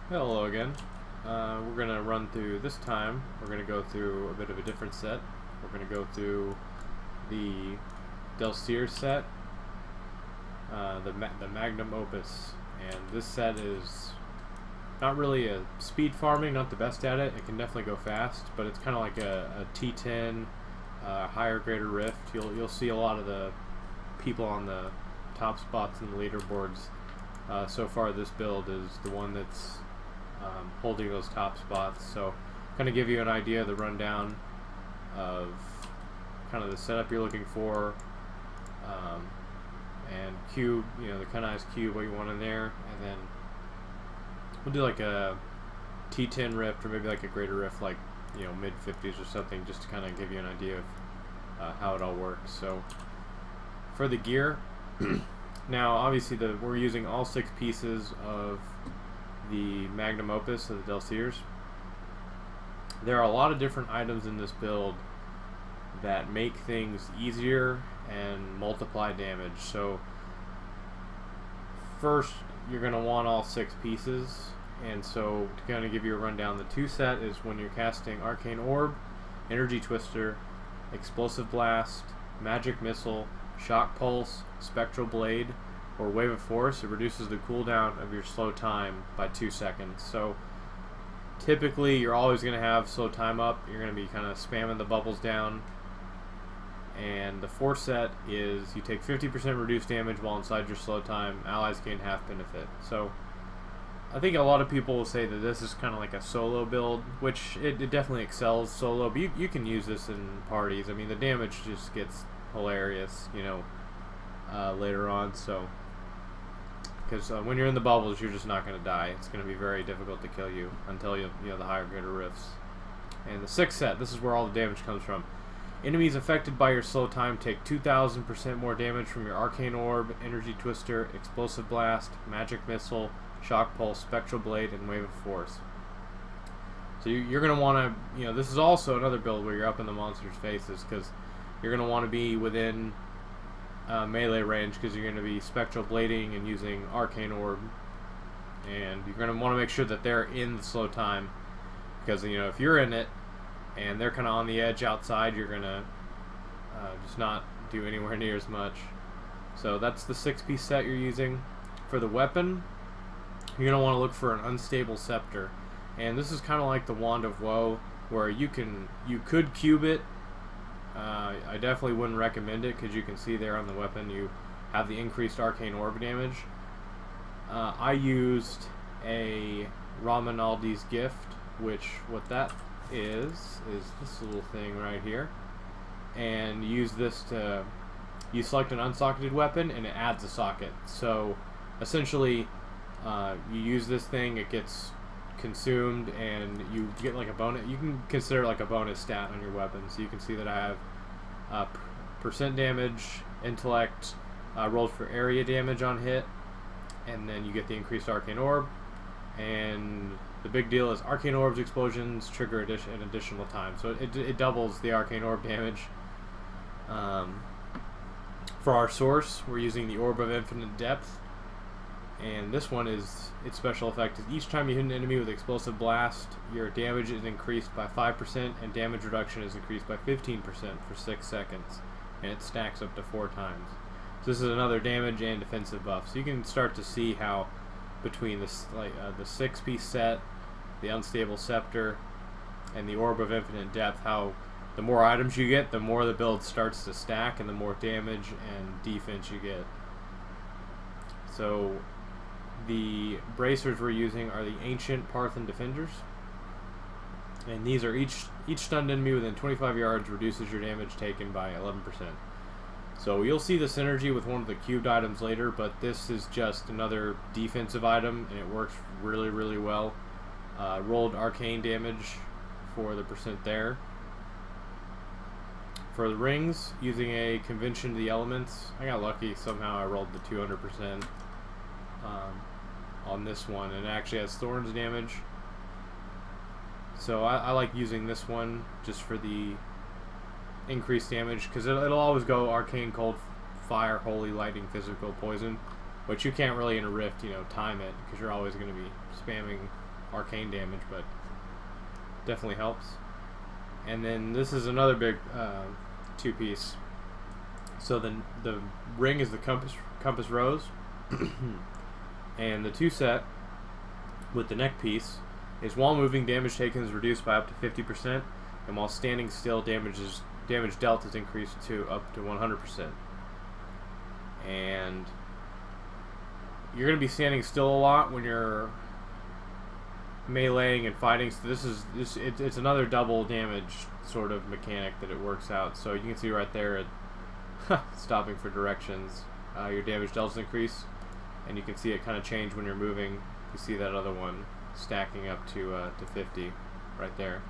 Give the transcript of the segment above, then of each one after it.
Hello again. We're going to run through, this time, we're going to go through a bit of a different set. We're going to go through the Delsere set, the Magnum Opus. And this set is not really a speed farming, not the best at it. It can definitely go fast, but it's kind of like a T10 higher greater rift. You'll see a lot of the people on the top spots in the leaderboards. So far this build is the one that's holding those top spots. So kind of give you an idea of the rundown of kind of the setup you're looking for, and cube, the kind of nice cube, what you want in there, and then we'll do like a T10 rift or maybe like a greater rift, like mid 50s or something, just to kind of give you an idea of how it all works. So for the gear, now obviously we're using all 6 pieces of the Magnum Opus of the Delseres. There are a lot of different items in this build that make things easier and multiply damage. So first you're going to want all 6 pieces, and so to kind of give you a rundown, the 2 set is when you're casting Arcane Orb, Energy Twister, Explosive Blast, Magic Missile, Shock Pulse, Spectral Blade, or Wave of Force. It reduces the cooldown of your slow time by 2 seconds. So typically you're always going to have slow time up. You're going to be kind of spamming the bubbles down. And the 4th set is you take 50% reduced damage while inside your slow time. Allies gain half benefit. So I think a lot of people will say that this is kind of like a solo build, which it definitely excels solo, but you can use this in parties. I mean, the damage just gets hilarious, later on. So because when you're in the bubbles, you're just not going to die. It's going to be very difficult to kill you until you the higher greater rifts. And the 6th set, this is where all the damage comes from. Enemies affected by your slow time take 2,000% more damage from your Arcane Orb, Energy Twister, Explosive Blast, Magic Missile, Shock Pulse, Spectral Blade, and Wave of Force. So you're going to want to, this is also another build where you're up in the monsters' faces, because you're going to want to be within melee range, because you're going to be Spectral Blading and using Arcane Orb. And you're going to want to make sure that they're in the slow time, because, if you're in it, and they're kind of on the edge outside, you're going to just not do anywhere near as much. So that's the 6-piece set you're using. For the weapon, you're going to want to look for an Unstable Scepter. And this is kind of like the Wand of Woe, where you could cube it. I definitely wouldn't recommend it, because you can see there on the weapon you have the increased Arcane Orb damage. I used a Ramanaldi's Gift, which what that is this little thing right here, and use this to, you select an unsocketed weapon and it adds a socket. So essentially you use this thing, it gets consumed, and you get like a bonus. You can consider like a bonus stat on your weapon. So you can see that I have percent damage, intellect, rolled for area damage on hit, and then you get the increased Arcane Orb. And the big deal is Arcane Orb's explosions trigger an additional time, so it doubles the Arcane Orb damage. For our source, we're using the Orb of Infinite Depth, and this one is, its special effect is each time you hit an enemy with Explosive Blast, your damage is increased by 5%, and damage reduction is increased by 15% for 6 seconds, and it stacks up to 4 times. So this is another damage and defensive buff. So you can start to see how between this, the 6-piece set, the Unstable Scepter, and the Orb of Infinite Depth, how the more items you get, the more the build starts to stack, and the more damage and defense you get. So the bracers we're using are the Ancient Parthan Defenders, and these are each stunned enemy within 25 yards reduces your damage taken by 11%. So you'll see the synergy with one of the cubed items later, but this is just another defensive item, and it works really, really well. Rolled arcane damage for the percent there. For the rings, using a Convention of the Elements, I got lucky, somehow I rolled the 200% on this one, and it actually has Thorns damage. So I like using this one just for the increased damage, because it'll always go Arcane, Cold, Fire, Holy, Lightning, Physical, Poison, which you can't really in a Rift, time it, because you're always going to be spamming arcane damage, but definitely helps. And then this is another big two-piece. So the ring is the compass rose, and the 2-set with the neck piece is while moving, damage taken is reduced by up to 50%, and while standing still, damage dealt is increased to up to 100%. And you're going to be standing still a lot when you're meleeing and fighting, so it's another double damage sort of mechanic that it works out. So you can see right there at stopping for directions, your damage dealt increase, and you can see it kind of change when you're moving. You see that other one stacking up to 50 right there.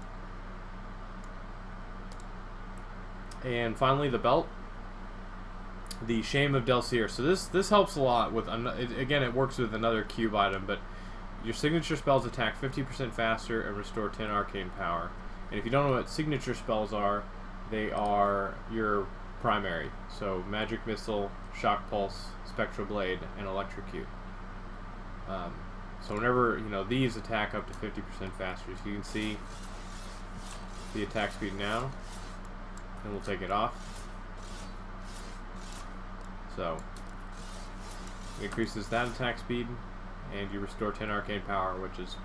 And finally, the belt, the Shame of Delsere. So this helps a lot with again, it works with another cube item, but your signature spells attack 50% faster and restore 10 arcane power. And if you don't know what signature spells are, they are your primary. So Magic Missile, Shock Pulse, Spectral Blade, and Electrocute. So whenever, these attack up to 50% faster. So you can see the attack speed now, and we'll take it off. So it increases that attack speed, and you restore 10 arcane power, which is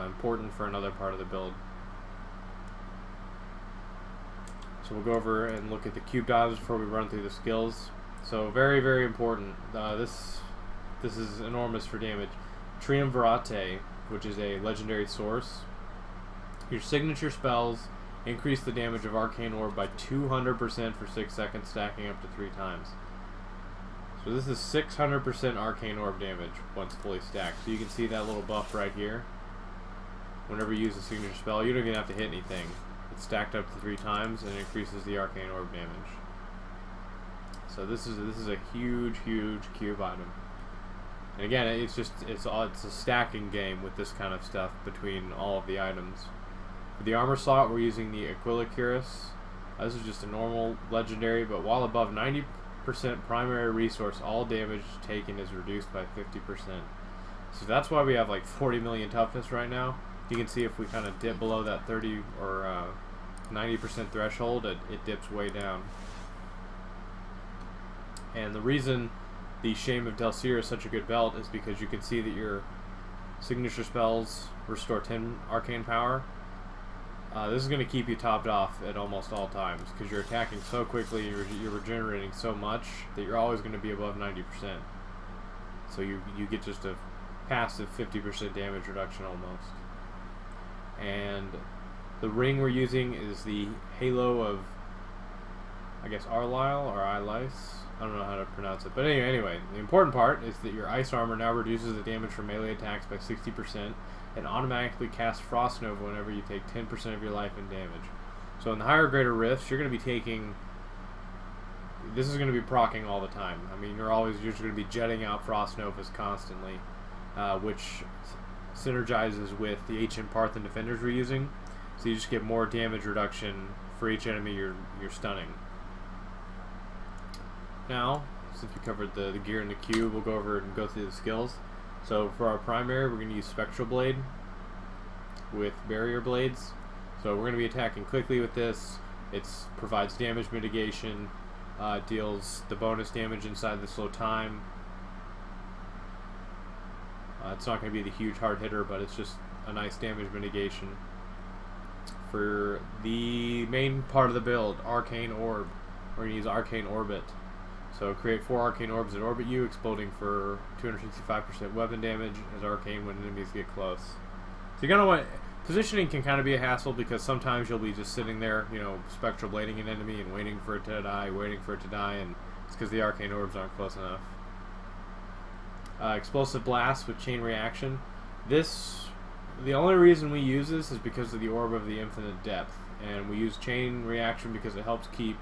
important for another part of the build. So we'll go over and look at the cube dodges before we run through the skills. So very, very important. This is enormous for damage. Triumvirate, which is a legendary source. Your signature spells increase the damage of Arcane Orb by 200% for 6 seconds, stacking up to 3 times. So this is 600% Arcane Orb damage once fully stacked. So you can see that little buff right here. Whenever you use a signature spell, you don't even have to hit anything. It's stacked up to 3 times and it increases the Arcane Orb damage. So this is a huge, huge cube item. And again, it's a stacking game with this kind of stuff between all of the items. For the armor slot, we're using the Aquila Cuirass. This is just a normal legendary, but while above 90% primary resource, all damage taken is reduced by 50%. So that's why we have like 40 million toughness right now. You can see if we kind of dip below that 30 or 90% threshold, it dips way down. And the reason the Shame of Delsere is such a good belt is because you can see that your signature spells restore 10 arcane power. This is going to keep you topped off at almost all times because you're attacking so quickly, you're regenerating so much that you're always going to be above 90%. So you get just a passive 50% damage reduction almost. And the ring we're using is the Halo of, I guess, Arlisle or Ilis. I don't know how to pronounce it. But anyway, the important part is that your ice armor now reduces the damage from melee attacks by 60% and automatically casts Frost Nova whenever you take 10% of your life in damage. So in the higher greater rifts, you're going to be taking... This is going to be proccing all the time. I mean, you're just going to be jetting out Frost Novas constantly, which synergizes with the Ancient Parthan Defenders we're using. So you just get more damage reduction for each enemy you're stunning. Now, since we covered the gear and the cube, we'll go over and go through the skills. So for our primary, we're going to use Spectral Blade with Barrier Blades. So we're going to be attacking quickly with this. It provides damage mitigation, deals the bonus damage inside the slow time. It's not going to be the huge hard hitter, but it's just a nice damage mitigation. For the main part of the build, Arcane Orb, we're going to use Arcane Orbit. So create 4 Arcane Orbs that orbit you, exploding for 265% weapon damage as arcane when enemies get close. So you're gonna want positioning can kind of be a hassle because sometimes you'll be just sitting there, spectral blading an enemy and waiting for it to die, and it's because the Arcane Orbs aren't close enough. Explosive Blast with Chain Reaction. The only reason we use this is because of the Orb of the Infinite Depth, and we use Chain Reaction because it helps keep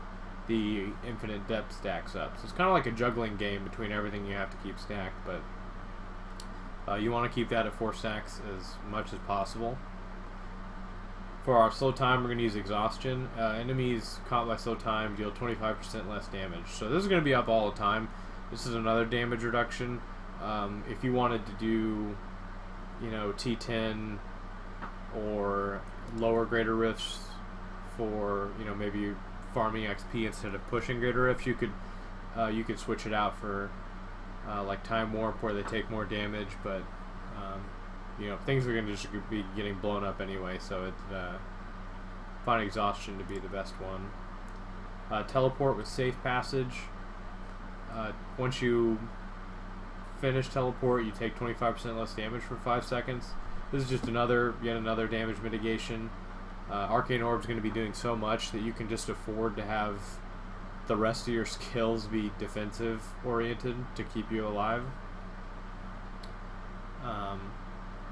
the infinite depth stacks up. So it's kind of like a juggling game between everything you have to keep stacked, but you want to keep that at 4 stacks as much as possible. For our slow time, we're going to use Exhaustion. Enemies caught by slow time deal 25% less damage. So this is going to be up all the time. This is another damage reduction. If you wanted to do, T10 or lower greater rifts for, you know, maybe farming XP instead of pushing greater rifts. You could switch it out for like time warp, where they take more damage, but you know, things are going to just be getting blown up anyway, so it find exhaustion to be the best one. Teleport with safe passage. Once you finish teleport, you take 25% less damage for 5 seconds. This is just yet another damage mitigation. Arcane Orb's going to be doing so much that you can just afford to have the rest of your skills be defensive oriented to keep you alive.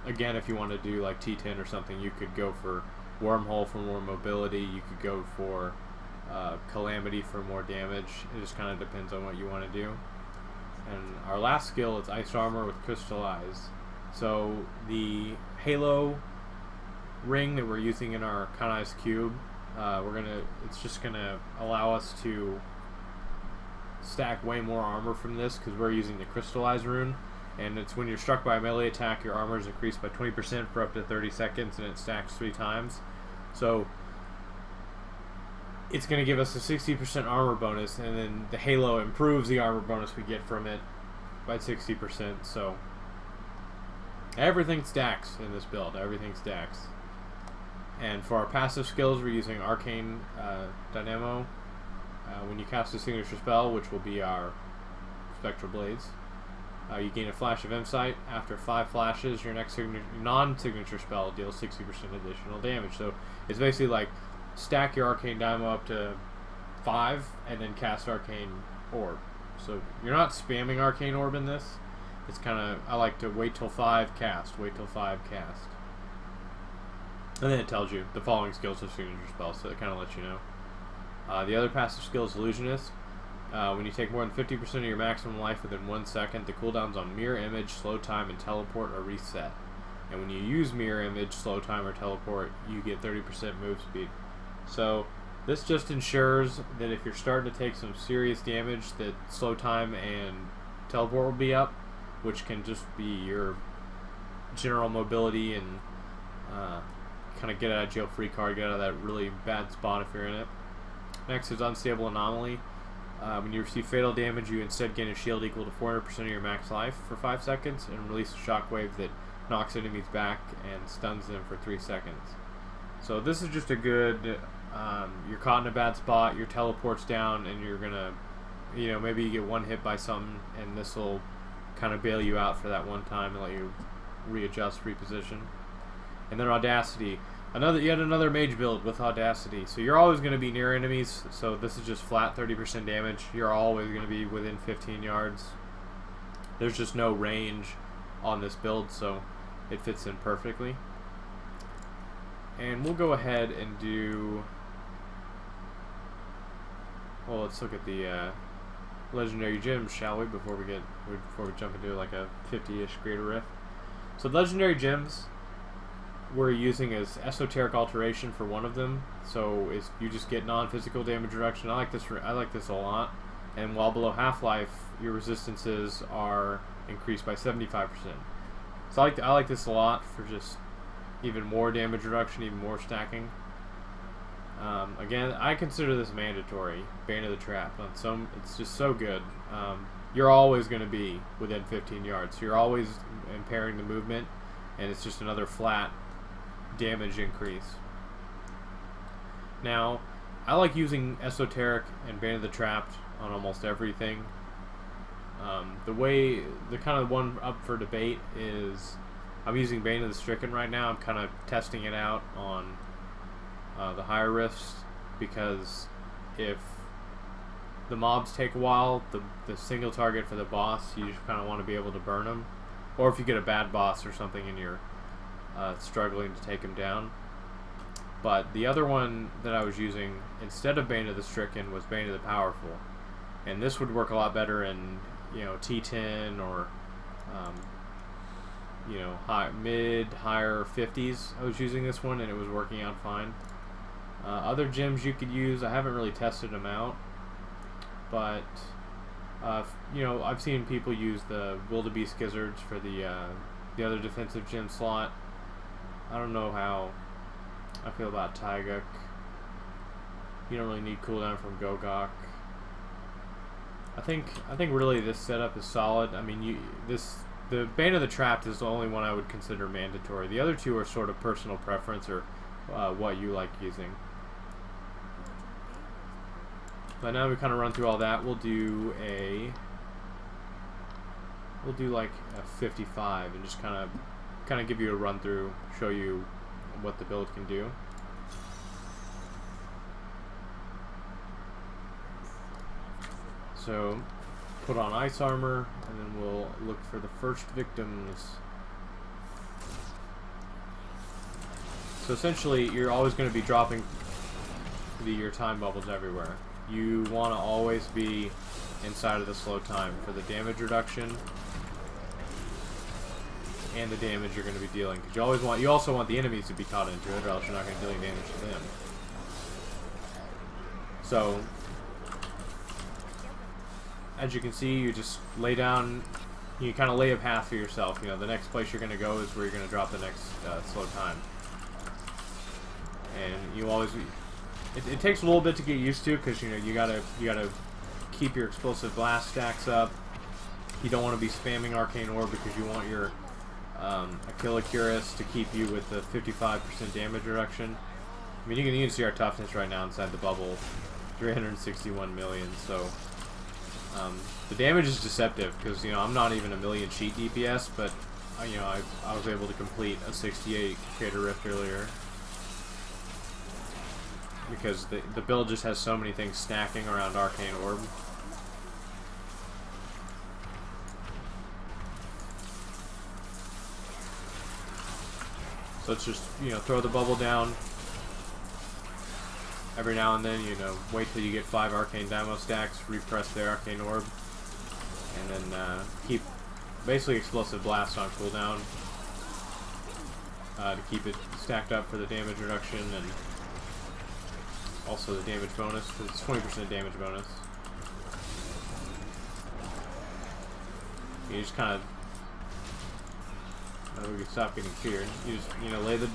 Again, if you want to do like T10 or something, you could go for Wormhole for more mobility. You could go for Calamity for more damage. It just kind of depends on what you want to do. And our last skill is Ice Armor with Crystallize. So the Halo ring that we're using in our Kanai's Cube, it's just gonna allow us to stack way more armor from this, because we're using the Crystallize rune, and it's when you're struck by a melee attack, your armor is increased by 20% for up to 30 seconds, and it stacks 3 times. So it's going to give us a 60% armor bonus, and then the Halo improves the armor bonus we get from it by 60%. So everything stacks in this build. Everything stacks. And for our passive skills, we're using Arcane Dynamo. When you cast a signature spell, which will be our Spectral Blades, you gain a flash of Insight. After 5 flashes, your next non-signature spell deals 60% additional damage. So it's basically like stack your Arcane Dynamo up to 5 and then cast Arcane Orb. So you're not spamming Arcane Orb in this. It's kind of, I like to wait till 5, cast, wait till 5, cast. And then it tells you the following skills are signature spells, so it kind of lets you know. The other passive skill is Illusionist. When you take more than 50% of your maximum life within 1 second, the cooldowns on Mirror Image, Slow Time, and Teleport are reset. And when you use Mirror Image, Slow Time, or Teleport, you get 30% move speed. So this just ensures that if you're starting to take some serious damage, that Slow Time and Teleport will be up, which can just be your general mobility and kind of get out of jail free card, get out of that really bad spot if you're in it. Next is Unstable Anomaly. When you receive fatal damage, you instead gain a shield equal to 400% of your max life for 5 seconds and release a shockwave that knocks enemies back and stuns them for 3 seconds. So this is just a good, you're caught in a bad spot, your teleport's down, and you're gonna, you know, maybe you get one hit by something, and this will kind of bail you out for that one time and let you readjust, reposition. And then Audacity. Yet another mage build with Audacity. So you're always going to be near enemies, so this is just flat 30% damage. You're always going to be within 15 yards. There's just no range on this build, so it fits in perfectly. And we'll go ahead and do... Well, let's look at the legendary gems, shall we, before we jump into like a 50-ish greater rift. So legendary gems we're using as esoteric alteration for one of them, so you just get non-physical damage reduction. I like this a lot. And while below half-life, your resistances are increased by 75%. So I like this a lot for just even more damage reduction, even more stacking. Again, I consider this mandatory. Bane of the Trap. It's just so good. You're always going to be within 15 yards. So you're always impairing the movement, and it's just another flat damage increase. Now, I like using Esoteric and Bane of the Trapped on almost everything. The kind of one up for debate is I'm using Bane of the Stricken right now. I'm kind of testing it out on the higher rifts, because if the mobs take a while, the single target for the boss, you just kind of want to be able to burn them. Or if you get a bad boss or something and you're struggling to take him down. But the other one that I was using instead of Bane of the Stricken was Bane of the Powerful, and this would work a lot better in, you know, T10 or you know, higher 50s. I was using this one and it was working out fine. Other gems you could use, I haven't really tested them out, but you know, I've seen people use the Wildebeest Gizzards for the other defensive gem slot. I don't know how I feel about Taiguk. You don't really need cooldown from Gogok. I think really this setup is solid. I mean, the Bane of the Trapped is the only one I would consider mandatory. The other two are sort of personal preference or what you like using. But now we kind of run through all that. We'll do like a 55 and just kind of give you a run through, show you what the build can do. So, put on ice armor, and then we'll look for the first victims. So essentially, you're always going to be dropping your time bubbles everywhere. You want to always be inside of the slow time for the damage reduction and the damage you're going to be dealing. Because you also want the enemies to be caught into it, or else you're not going to deal any damage to them. So, as you can see, you just lay down, you kind of lay a path for yourself. You know, the next place you're going to go is where you're going to drop the next slow time. And you always, it takes a little bit to get used to, because you know you gotta keep your explosive blast stacks up. You don't want to be spamming Arcane Orb because you want your Achillocurus to keep you with the 55% damage reduction. I mean, you can see our toughness right now inside the bubble, 361 million. So. The damage is deceptive because, you know, I'm not even a million cheat DPS, but you know, I was able to complete a 68 Crater Rift earlier because the build just has so many things stacking around Arcane Orb. So it's just, you know, throw the bubble down. Every now and then, you know, wait till you get 5 Arcane Dynamo stacks, repress the Arcane Orb, and then keep basically Explosive Blast on cooldown to keep it stacked up for the damage reduction and also the damage bonus, because it's 20% damage bonus. You just kind of, we can stop getting feared. You just, you know, lay the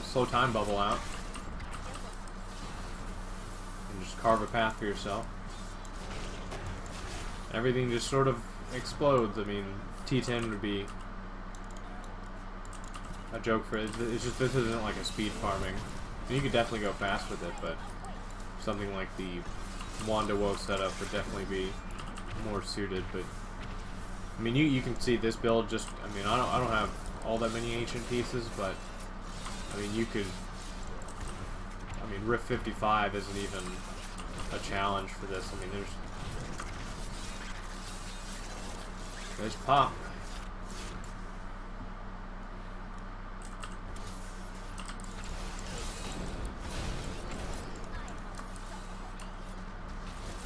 slow time bubble out. And just carve a path for yourself. Everything just sort of explodes. I mean, T10 would be a joke for it. It's just, this isn't like a speed farming. You could definitely go fast with it, but something like the Wanda Woe setup would definitely be more suited. But I mean, you can see this build just, I mean, I don't have all that many ancient pieces, but I mean, you could, I mean, Rift 55 isn't even a challenge for this. I mean, there's pop.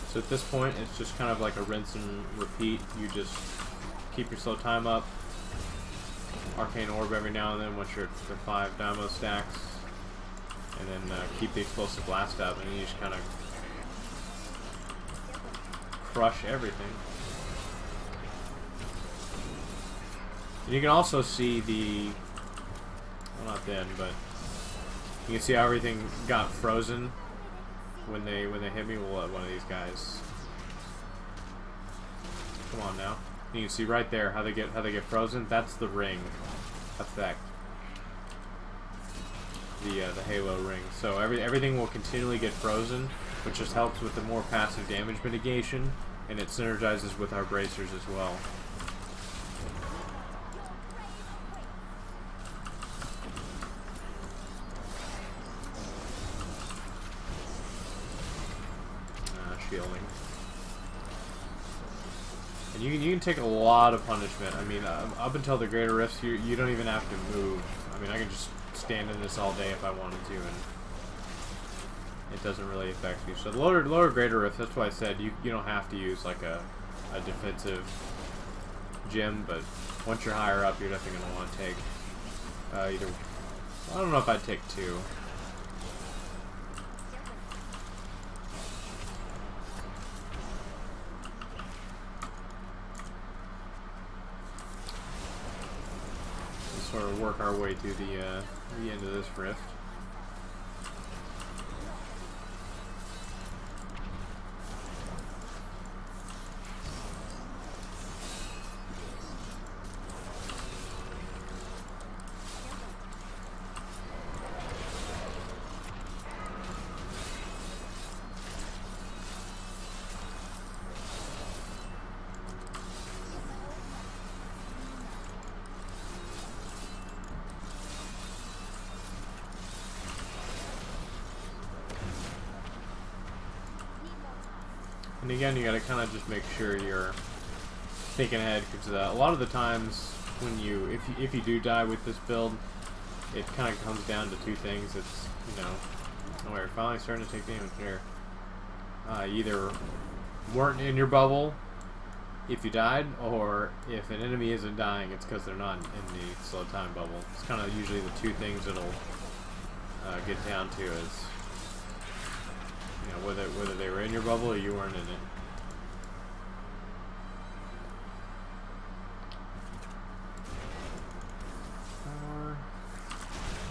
So at this point, it's just kind of like a rinse and repeat. You just keep your slow time up, Arcane Orb every now and then once you're at the 5 Dynamo stacks, and then keep the Explosive Blast up, and you just kind of crush everything. And you can also see the, well, not then, but you can see how everything got frozen when they hit me. We'll let one of these guys. Come on now. You can see right there how they get frozen. That's the ring effect. The Halo ring. So everything will continually get frozen, which just helps with the more passive damage mitigation, and it synergizes with our bracers as well. Shielding. And you can take a lot of punishment. I mean, up until the Greater Rifts, you don't even have to move. I mean, I can just stand in this all day if I wanted to, and it doesn't really affect you. So the lower Greater Rifts, that's why I said you don't have to use like a defensive gem, but once you're higher up, you're definitely going to want to take either. I don't know if I'd take 2. sort of work our way to the end of this rift. And again, you gotta kind of just make sure you're thinking ahead, because a lot of the times when if you do die with this build, it kind of comes down to two things. It's, you know, oh, we're finally starting to take damage here. Either weren't in your bubble if you died, or if an enemy isn't dying, it's because they're not in the slow time bubble. It's kind of usually the two things it'll get down to, is, you know, whether they were in your bubble or you weren't in it.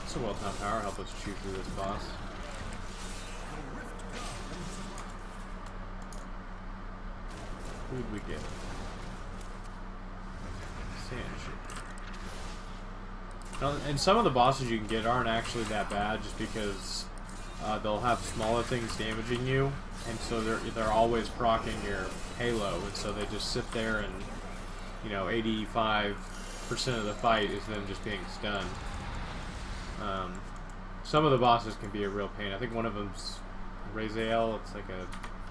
It's a well-timed power. Help us chew through this boss. Who did we get? Sand shit. Now, and some of the bosses you can get aren't actually that bad, just because they'll have smaller things damaging you, and so they're always proccing your halo, and so they just sit there, and, you know, 85% of the fight is them just being stunned. Some of the bosses can be a real pain. I think one of them's Raziel. It's like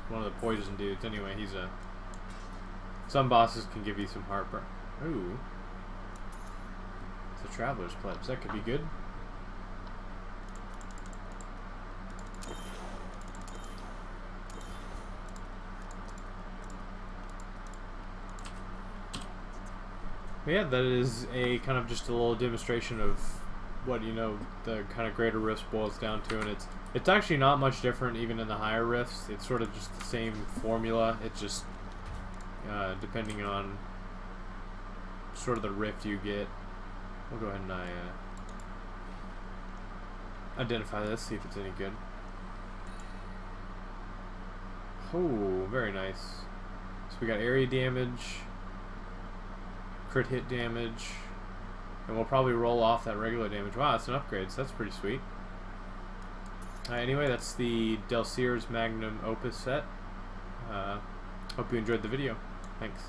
one of the poison dudes. Anyway, some bosses can give you some heartburn. Ooh, it's a Traveler's Pledge. That could be good. But yeah, that is a kind of just a little demonstration of what, you know, the kind of greater rifts boils down to, and it's actually not much different even in the higher rifts. It's sort of just the same formula. It's just depending on sort of the rift you get. We'll go ahead and identify this, see if it's any good. Oh, very nice. So we got area damage, crit hit damage, and we'll probably roll off that regular damage. Wow, that's an upgrade, so that's pretty sweet. Anyway, that's the Delsere's Magnum Opus set. Hope you enjoyed the video. Thanks.